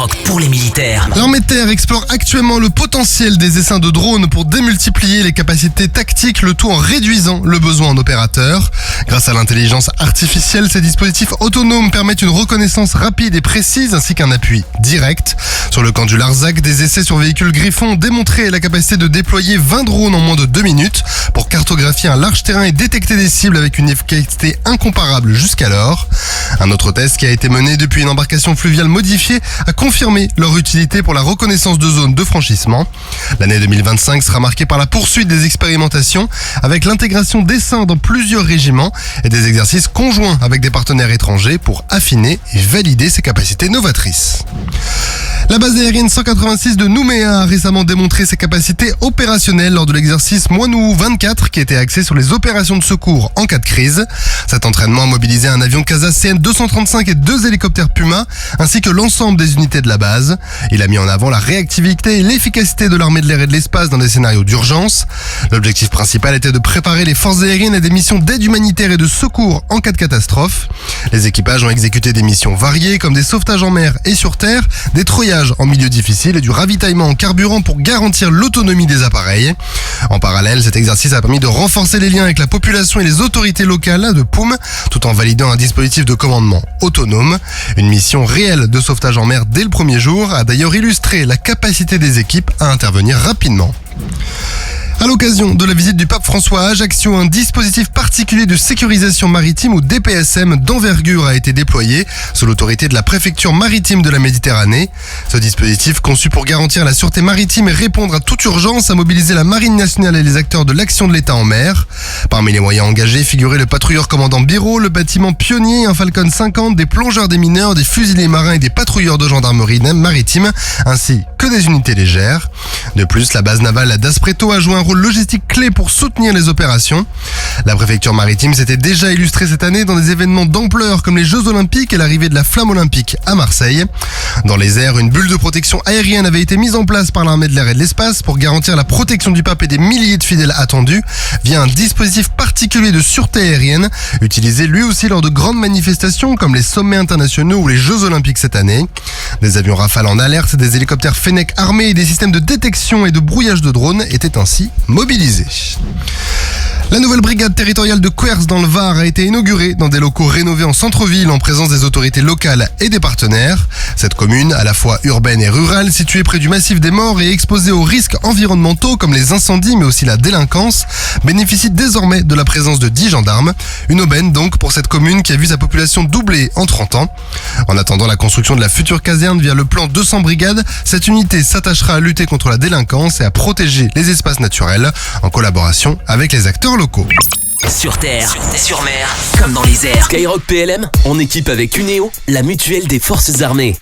Skyrock pour les militaires. L'armée de terre explore actuellement le potentiel des essaims de drones pour démultiplier les capacités tactiques, le tout en réduisant le besoin en opérateurs. Grâce à l'intelligence artificielle, ces dispositifs autonomes permettent une reconnaissance rapide et précise ainsi qu'un appui direct. Sur le camp du Larzac, des essais sur véhicules Griffon ont démontré la capacité de déployer 20 drones en moins de 2 minutes pour cartographier un large terrain et détecter des cibles avec une efficacité incomparable jusqu'alors. Un autre test qui a été mené depuis une embarcation fluviale modifiée a confirmé leur utilité pour la reconnaissance de zones de franchissement. L'année 2025 sera marquée par la poursuite des expérimentations avec l'intégration d'essaims dans plusieurs régiments et des exercices conjoints avec des partenaires étrangers pour affiner et valider ces capacités novatrices. La base aérienne 186 de Nouméa a récemment démontré ses capacités opérationnelles lors de l'exercice Moinou 24 qui était axé sur les opérations de secours en cas de crise. Cet entraînement a mobilisé un avion Casa CN-235 et 2 hélicoptères Puma ainsi que l'ensemble des unités de la base. Il a mis en avant la réactivité et l'efficacité de l'armée de l'air et de l'espace dans des scénarios d'urgence. L'objectif principal était de préparer les forces aériennes à des missions d'aide humanitaire et de secours en cas de catastrophe. Les équipages ont exécuté des missions variées comme des sauvetages en mer et sur terre, des treuillages en milieu difficile et du ravitaillement en carburant pour garantir l'autonomie des appareils. En parallèle, cet exercice a permis de renforcer les liens avec la population et les autorités locales de Poum, tout en validant un dispositif de commandement autonome. Une mission réelle de sauvetage en mer dès le premier jour a d'ailleurs illustré la capacité des équipes à intervenir rapidement. À l'occasion de la visite du pape François à Ajaccio, un dispositif particulier de sécurisation maritime ou DPSM d'envergure a été déployé sous l'autorité de la préfecture maritime de la Méditerranée. Ce dispositif, conçu pour garantir la sûreté maritime et répondre à toute urgence, a mobilisé la Marine nationale et les acteurs de l'action de l'État en mer. Parmi les moyens engagés figuraient le patrouilleur commandant Biro, le bâtiment Pionnier, un Falcon 50, des plongeurs des mineurs, des fusiliers marins et des patrouilleurs de gendarmerie maritime, ainsi que des unités légères. De plus, la base navale d'Aspreto a joué un rôle logistique clé pour soutenir les opérations. La préfecture maritime s'était déjà illustrée cette année dans des événements d'ampleur comme les Jeux Olympiques et l'arrivée de la flamme olympique à Marseille. Dans les airs, une bulle de protection aérienne avait été mise en place par l'armée de l'air et de l'espace pour garantir la protection du pape et des milliers de fidèles attendus via un dispositif particulier de sûreté aérienne utilisé lui aussi lors de grandes manifestations comme les sommets internationaux ou les Jeux Olympiques cette année. Des avions Rafale en alerte, des hélicoptères Fennec armés et des systèmes de détection et de brouillage de drones étaient ainsi mobilisés. La nouvelle brigade territoriale de Quers dans le Var a été inaugurée dans des locaux rénovés en centre-ville en présence des autorités locales et des partenaires. Cette commune, à la fois urbaine et rurale, située près du massif des Morts et exposée aux risques environnementaux comme les incendies mais aussi la délinquance, bénéficie désormais de la présence de 10 gendarmes. Une aubaine donc pour cette commune qui a vu sa population doubler en 30 ans. En attendant la construction de la future caserne via le plan 200 brigades, cette unité s'attachera à lutter contre la délinquance et à protéger les espaces naturels en collaboration avec les acteurs locaux. Sur terre, sur mer, comme dans les airs. Skyrock PLM, en équipe avec Uneo, la mutuelle des forces armées.